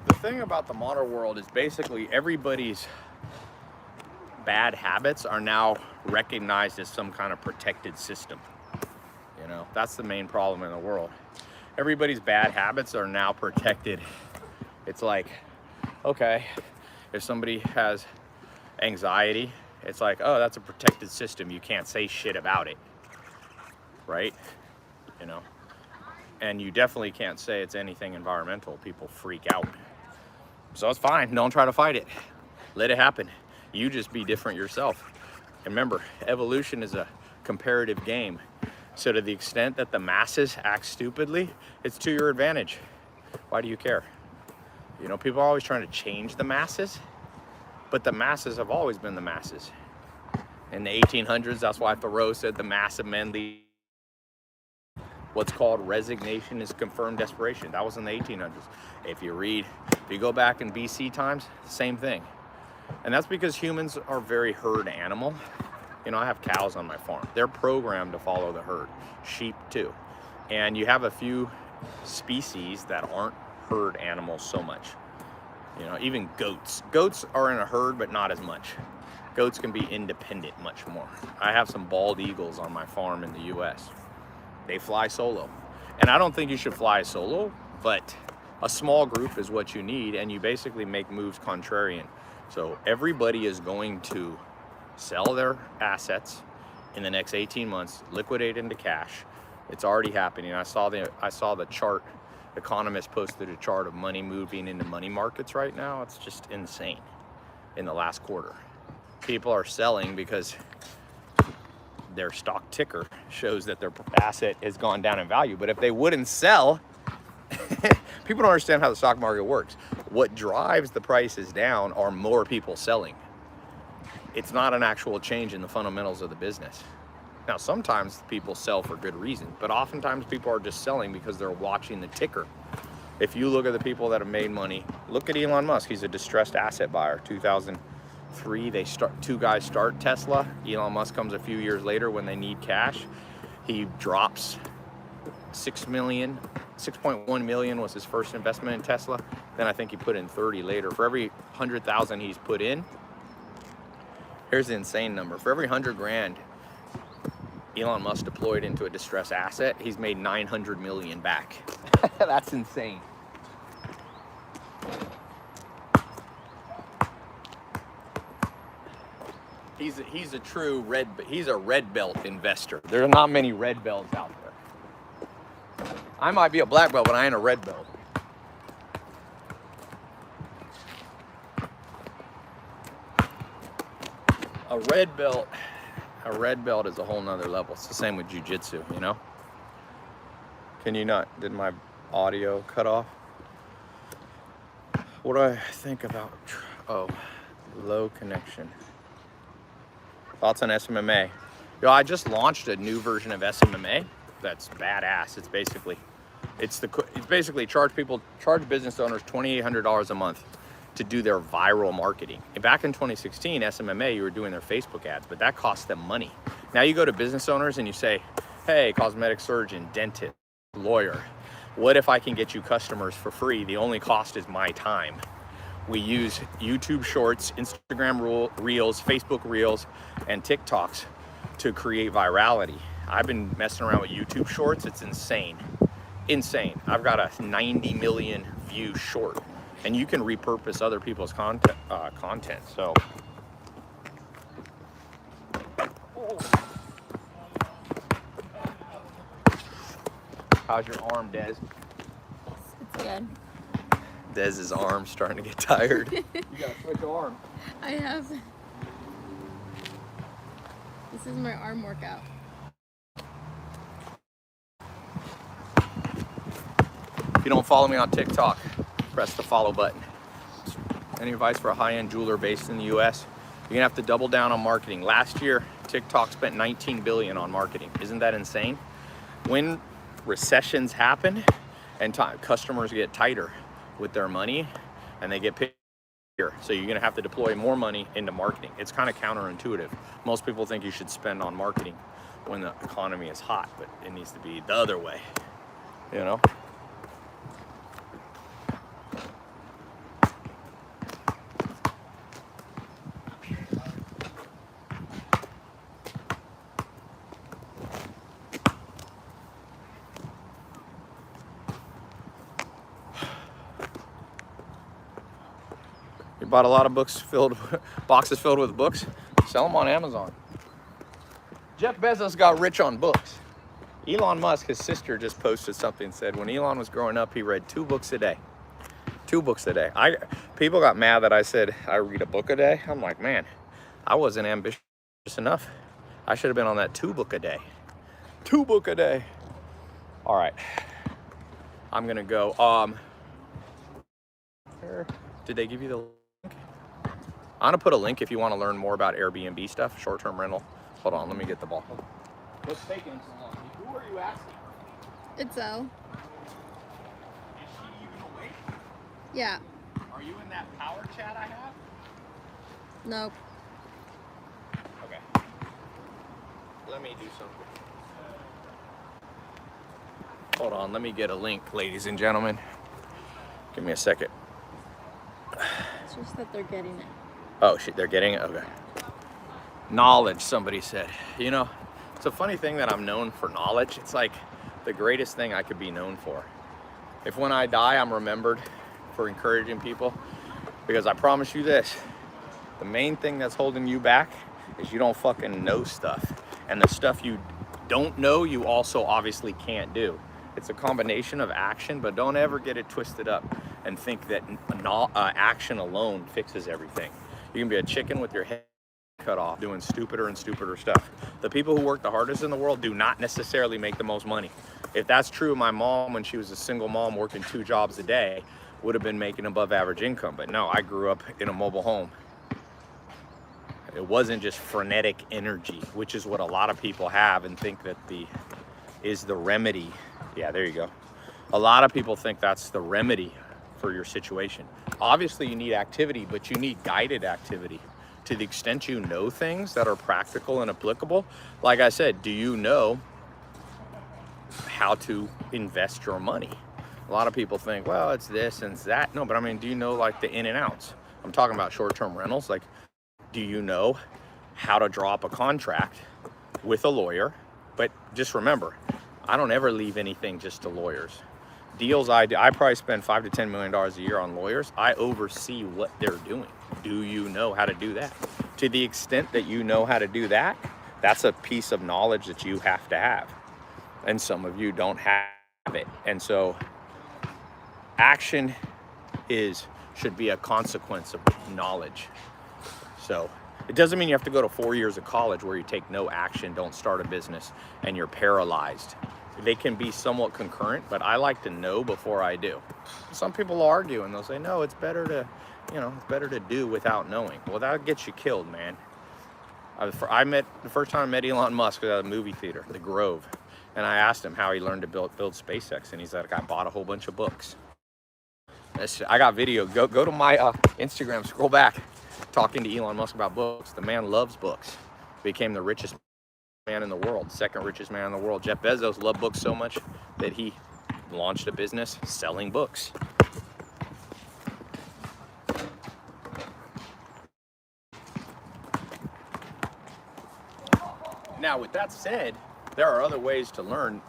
The thing about the modern world is basically everybody's bad habits are now recognized as some kind of protected system. You know, that's the main problem in the world. Everybody's bad habits are now protected. It's like, okay, if somebody has anxiety, it's like, oh, that's a protected system. You can't say shit about it, right? You know, and you definitely can't say it's anything environmental. People freak out. So it's fine. Don't try to fight it. Let it happen. You just be different yourself. And remember, evolution is a comparative game. So to the extent that the masses act stupidly, it's to your advantage. Why do you care? You know, people are always trying to change the masses, but the masses have always been the masses. In the 1800s, that's why Thoreau said the mass of men lead. What's called resignation is confirmed desperation. That was in the 1800s. If you go back in BC times, same thing. And that's because humans are very herd animal. You know, I have cows on my farm. They're programmed to follow the herd. Sheep too. And you have a few species that aren't herd animals so much. You know, even goats. Goats are in a herd, but not as much. Goats can be independent much more. I have some bald eagles on my farm in the US. They fly solo. And I don't think you should fly solo, but a small group is what you need, and you basically make moves contrarian. So everybody is going to sell their assets in the next 18 months, liquidate into cash. It's already happening. I saw the chart. Economists posted a chart of money moving into money markets right now. It's just insane. In the last quarter, people are selling because their stock ticker shows that their asset has gone down in value. But if they wouldn't sell, people don't understand how the stock market works. What drives the prices down are more people selling. It's not an actual change in the fundamentals of the business. Now, sometimes people sell for good reason, but oftentimes people are just selling because they're watching the ticker. If you look at the people that have made money, look at Elon Musk. He's a distressed asset buyer. 2003, two guys start Tesla. Elon Musk comes a few years later when they need cash. He drops 6.1 million was his first investment in Tesla. Then I think he put in 30 later. For every 100,000 he's put in, here's the insane number. For every 100 grand Elon Musk deployed into a distressed asset, he's made 900 million back. That's insane. He's a true he's a red belt investor. There are not many red belts out there. I might be a black belt, but I ain't a red belt. A red belt is a whole nother level. It's the same with jiu-jitsu, you know? Can you not? Did my audio cut off? What do I think about? Oh, low connection. Thoughts on SMMA? Yo, I just launched a new version of SMMA that's badass. It's basically charge business owners $2,800 a month to do their viral marketing. And back in 2016, SMMA, you were doing their Facebook ads, but that cost them money. Now you go to business owners and you say, hey, cosmetic surgeon, dentist, lawyer, what if I can get you customers for free? The only cost is my time. We use YouTube Shorts, Instagram Reels, Facebook Reels, and TikToks to create virality. I've been messing around with YouTube Shorts. It's insane. Insane. I've got a 90 million view short, and you can repurpose other people's content. So, how's your arm, Des? It's good. Dez's arm's starting to get tired. You gotta switch arm. I have. This is my arm workout. If you don't follow me on TikTok, press the follow button. Any advice for a high-end jeweler based in the US? You're gonna have to double down on marketing. Last year, TikTok spent $19 billion on marketing. Isn't that insane? When recessions happen and customers get tighter with their money and they get paid here, so you're gonna have to deploy more money into marketing. It's kind of counterintuitive. Most people think you should spend on marketing when the economy is hot, but it needs to be the other way, you know? bought a lot of books boxes filled with books. Sell them on Amazon. Jeff Bezos got rich on books. Elon Musk, his sister, just posted something and said when Elon was growing up, he read 2 books a day. 2 books a day. People got mad that I said I read a book a day. I'm like, man, I wasn't ambitious enough. I should have been on that 2 book a day. 2 book a day. All right. I'm gonna go. Did they give you the link? I'm gonna put a link if you want to learn more about Airbnb stuff, short-term rental. Hold on, let me get the ball. What's taking so long? Who are you asking? It's Elle. Is she even awake? Yeah. Are you in that power chat I have? Nope. Okay. Let me do something. Hold on, let me get a link, ladies and gentlemen. Give me a second. It's just that they're getting it. Oh shit, they're getting it? Okay. Knowledge, somebody said. You know, it's a funny thing that I'm known for knowledge. It's like the greatest thing I could be known for. If when I die, I'm remembered for encouraging people, because I promise you this, the main thing that's holding you back is you don't fucking know stuff. And the stuff you don't know, you also obviously can't do. It's a combination of action, but don't ever get it twisted up and think that action alone fixes everything. You can be a chicken with your head cut off doing stupider and stupider stuff. The people who work the hardest in the world do not necessarily make the most money. If that's true, my mom, when she was a single mom working 2 jobs a day, would have been making above average income. But no, I grew up in a mobile home. It wasn't just frenetic energy, which is what a lot of people have and think that is the remedy. Yeah, there you go. A lot of people think that's the remedy for your situation. Obviously you need activity, but you need guided activity. To the extent you know things that are practical and applicable, like I said, do you know how to invest your money? A lot of people think, well, it's this and it's that. No, but I mean, do you know like the in and outs? I'm talking about short-term rentals. Like, do you know how to draw up a contract with a lawyer? But just remember, I don't ever leave anything just to lawyers. Deals I do, I probably spend $5 to $10 million a year on lawyers. I oversee what they're doing. Do you know how to do that? To the extent that you know how to do that, that's a piece of knowledge that you have to have. And some of you don't have it. And so action should be a consequence of knowledge. So it doesn't mean you have to go to 4 years of college where you take no action, don't start a business, and you're paralyzed. They can be somewhat concurrent, but I like to know before I do. Some people argue and they'll say, no, it's better to do without knowing. Well, that gets you killed, man. The first time I met Elon Musk was at a movie theater, The Grove. And I asked him how he learned to build SpaceX. And he's like, I bought a whole bunch of books. I got video. Go to my Instagram, scroll back, talking to Elon Musk about books. The man loves books. Became the richest man in the world, 2nd richest man in the world. Jeff Bezos loved books so much that he launched a business selling books. Now, with that said, there are other ways to learn.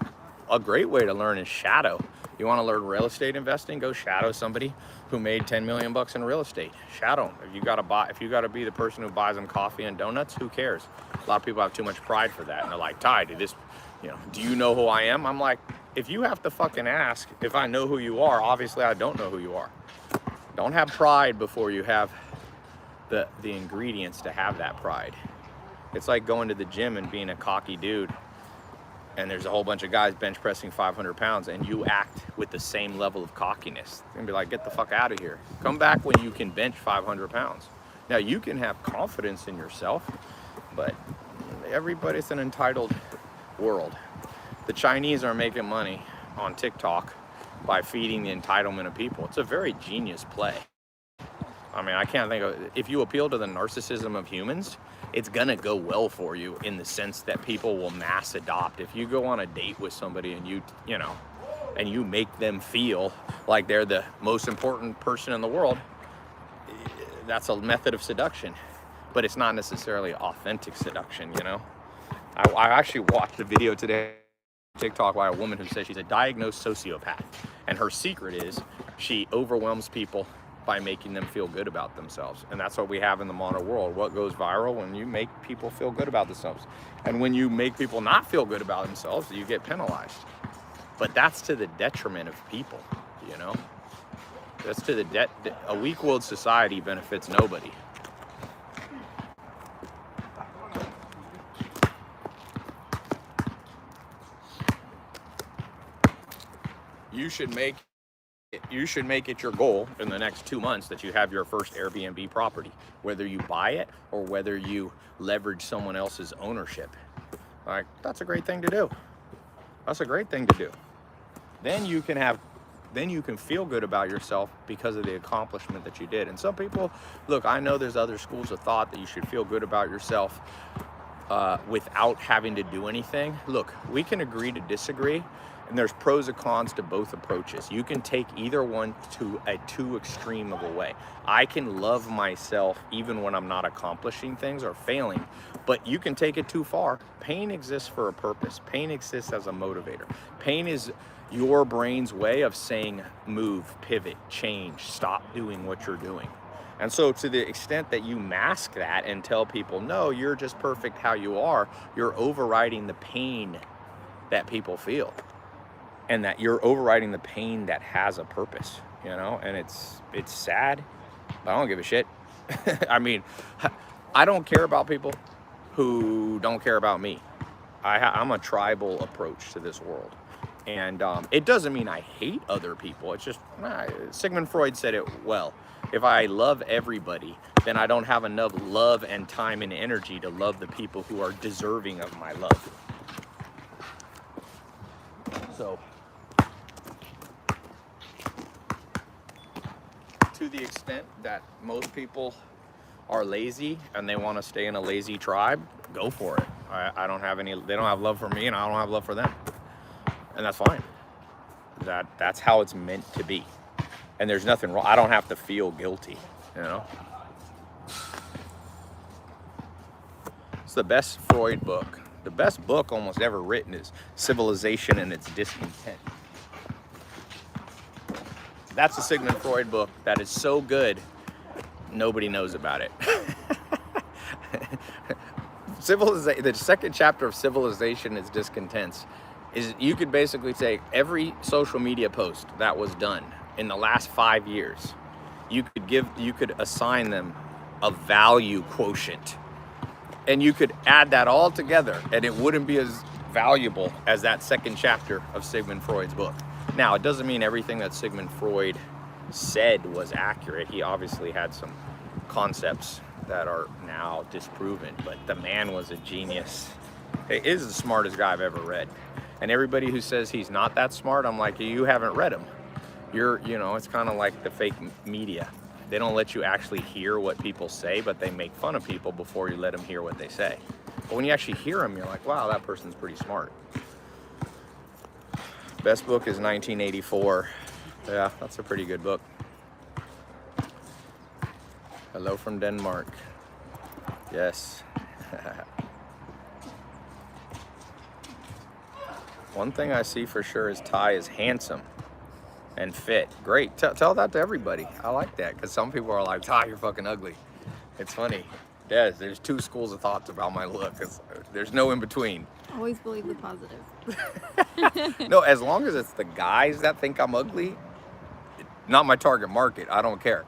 A great way to learn is shadow. You want to learn real estate investing? Go shadow somebody who made 10 million bucks in real estate. Shadow them. If you got to be the person who buys them coffee and donuts, who cares? A lot of people have too much pride for that, and they're like, Tai, do you know who I am? I'm like, if you have to fucking ask if I know who you are, obviously I don't know who you are. Don't have pride before you have the ingredients to have that pride. It's like going to the gym and being a cocky dude, and there's a whole bunch of guys bench pressing 500 pounds, and you act with the same level of cockiness. You're gonna be like, get the fuck out of here. Come back when you can bench 500 pounds. Now, you can have confidence in yourself, but everybody's an entitled world. The Chinese are making money on TikTok by feeding the entitlement of people. It's a very genius play. I mean, I can't think of, if you appeal to the narcissism of humans, it's gonna go well for you in the sense that people will mass adopt. If you go on a date with somebody and you make them feel like they're the most important person in the world, that's a method of seduction, but it's not necessarily authentic seduction, you know? I actually watched a video today on TikTok by a woman who says she's a diagnosed sociopath, and her secret is she overwhelms people by making them feel good about themselves. And that's what we have in the modern world. What goes viral? When you make people feel good about themselves. And when you make people not feel good about themselves, you get penalized. But that's to the detriment of people, you know? That's to the a weak-willed society benefits nobody. You should make it your goal in the next 2 months that you have your first Airbnb property, whether you buy it or whether you leverage someone else's ownership. Like, that's a great thing to do. That's a great thing to do. Then you can feel good about yourself because of the accomplishment that you did. And some people, look, I know there's other schools of thought that you should feel good about yourself without having to do anything. Look, we can agree to disagree, and there's pros and cons to both approaches. You can take either one to a too extreme of a way. I can love myself even when I'm not accomplishing things or failing, but you can take it too far. Pain exists for a purpose. Pain exists as a motivator. Pain is your brain's way of saying move, pivot, change, stop doing what you're doing. And so to the extent that you mask that and tell people, no, you're just perfect how you are, you're overriding the pain that people feel. And that you're overriding the pain that has a purpose, you know? And it's sad, but I don't give a shit. I mean, I don't care about people who don't care about me. I'm a tribal approach to this world. And it doesn't mean I hate other people. It's just, Sigmund Freud said it well. If I love everybody, then I don't have enough love and time and energy to love the people who are deserving of my love. So, to the extent that most people are lazy and they want to stay in a lazy tribe, go for it. I don't have any, they don't have love for me and I don't have love for them. And that's fine. That's how it's meant to be. And there's nothing wrong. I don't have to feel guilty, you know? It's the best Freud book. The best book almost ever written is Civilization and Its Discontent. That's a Sigmund Freud book that is so good, nobody knows about it. The second chapter of Civilization and Its Discontents is, you could basically take every social media post that was done in the last 5 years, you could assign them a value quotient, and you could add that all together and it wouldn't be as valuable as that second chapter of Sigmund Freud's book. Now, it doesn't mean everything that Sigmund Freud said was accurate. He obviously had some concepts that are now disproven, but the man was a genius. He is the smartest guy I've ever read. And everybody who says he's not that smart, I'm like, you haven't read him. It's kind of like the fake media. They don't let you actually hear what people say, but they make fun of people before you let them hear what they say. But when you actually hear them, you're like, wow, that person's pretty smart. Best book is 1984. Yeah, that's a pretty good book. Hello from Denmark. Yes. One thing I see for sure is Tai is handsome and fit. Great. Tell that to everybody. I like that, because some people are like, Tai, you're fucking ugly. It's funny. Yes, there's two schools of thoughts about my look. There's no in between. Always believe the positive. No, as long as it's the guys that think I'm ugly, not my target market. I don't care.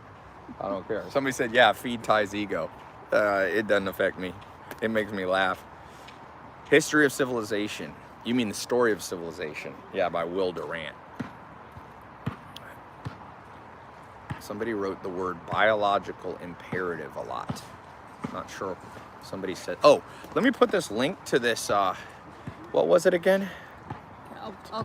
I don't care. Somebody said, yeah, feed Tai's ego. It doesn't affect me. It makes me laugh. History of Civilization. You mean The Story of Civilization? Yeah, by Will Durant. Somebody wrote the word biological imperative a lot. Not sure. Somebody said, oh, let me put this link to this, what was it again?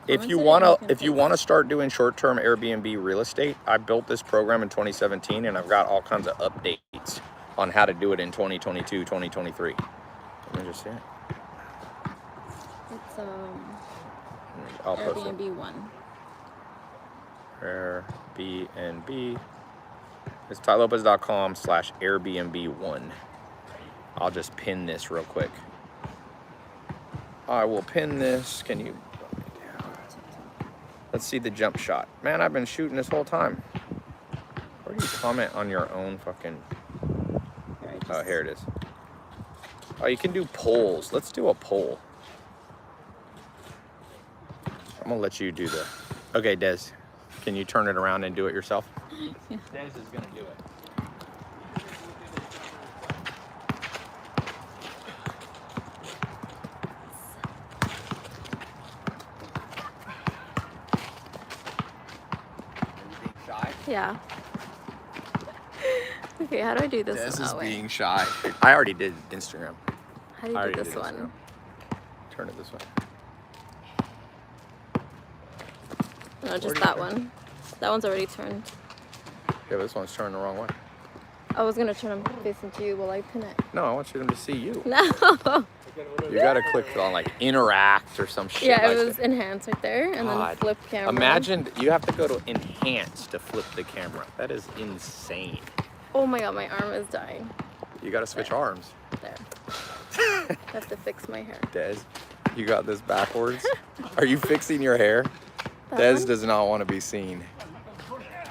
If you want to start doing short-term Airbnb real estate, I built this program in 2017 and I've got all kinds of updates on how to do it in 2022, 2023. Let me just see it. It's I'll post it. Airbnb 1. Airbnb. It's tailopez.com/Airbnb1. I'll just pin this real quick. I will pin this. Can you? Let's see the jump shot. Man, I've been shooting this whole time. Where'd do you comment on your own fucking... Oh, here it is. Oh, you can do polls. Let's do a poll. I'm gonna let you do the... Okay, Des, can you turn it around and do it yourself? Yeah. Des is gonna do it. Shy? Yeah. Okay, how do I do this Des one? is Oh, wait. being shy. I already did Instagram. How do you I do already this did one? Instagram. Turn it this way. No, just Where that do you one. That one's already turned. Yeah, this one's turned the wrong way. I was gonna turn them facing to you while I pin it. No, I want you to see you. No. You gotta click on like interact or some shit. Yeah, like it was that. enhanced right there, and then God. flip camera. Imagine you have to go to enhance to flip the camera. That is insane. Oh my god, my arm is dying. You gotta switch arms. There. I have to fix my hair. Des, you got this backwards. Are you fixing your hair? That Des one? does not want to be seen.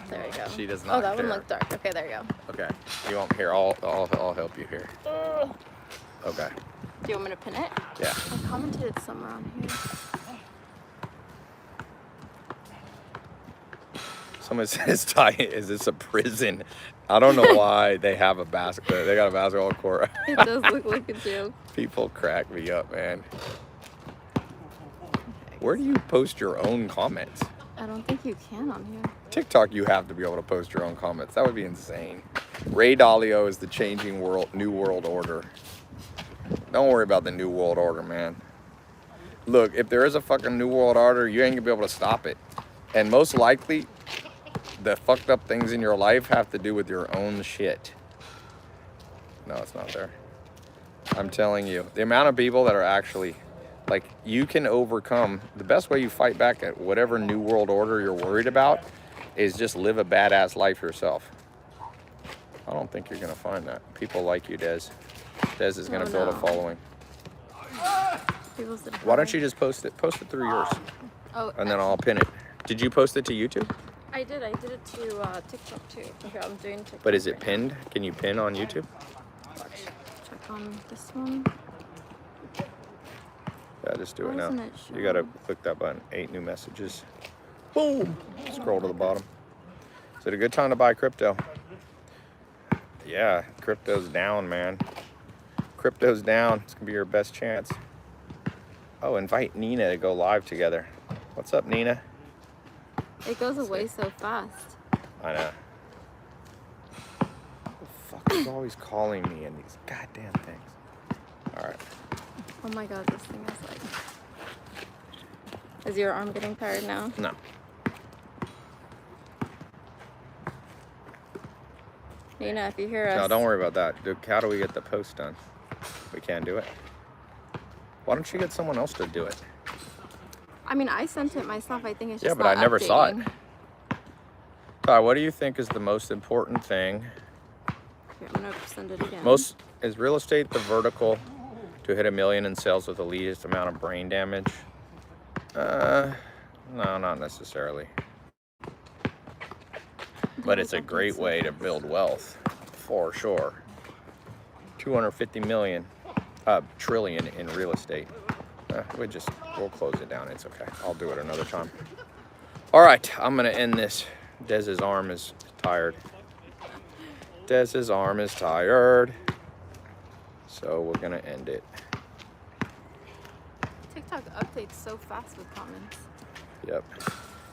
There you go. She does not Oh, that care. one looked dark. Okay, there you go. Okay, you want here? I'll help you here. Okay. Do you want me to pin it? Yeah. I commented somewhere on here. Someone says, "Tai, is this a prison?" I don't know why they have a basketball. They got a basketball court. It does look like a joke. People crack me up, man. Where do you post your own comments? I don't think you can on here. TikTok, you have to be able to post your own comments. That would be insane. Ray Dalio is the changing new world order. Don't worry about the new world order, man. Look, if there is a fucking new world order, you ain't gonna be able to stop it. And most likely, the fucked up things in your life have to do with your own shit. No, it's not there. I'm telling you, the amount of people that are actually, like, you can overcome, the best way you fight back at whatever new world order you're worried about is just live a badass life yourself. I don't think you're gonna find that. People like you, Des. Des is gonna build a following. People said Why don't hi. you just post it? Post it through yours, Oh, and then I'll pin it. Did you post it to YouTube? I did. I did it to TikTok too. Okay, I'm doing TikTok. But is it right now. pinned? Can you pin on YouTube? Check on this one. Yeah, just do it Why now. isn't it You gotta showing? click that button. 8 new messages. Boom! Scroll to the bottom. Is it a good time to buy crypto? Yeah, crypto's down, man. Crypto's down. It's gonna be your best chance. Oh, invite Nina to go live together. What's up, Nina? It goes away so fast. I know. The fuck is always calling me in these goddamn things? All right. Oh my god, this thing is like. Is your arm getting tired now? No. Nina, if you hear us. No, don't worry about that. Dude, how do we get the post done? We can't do it. Why don't you get someone else to do it? I mean, I sent it myself. I think it's Yeah, just but not I never saw it. updating. Tai, what do you think is the most important thing? Okay, I'm gonna send it again. Is real estate the vertical to hit $1 million in sales with the least amount of brain damage? No, not necessarily. But it's a great way to build wealth, for sure. 250 million, trillion in real estate. We'll close it down. It's okay. I'll do it another time. All right, I'm gonna end this. Dez's arm is tired. Dez's arm is tired. So we're gonna end it. TikTok updates so fast with comments. Yep.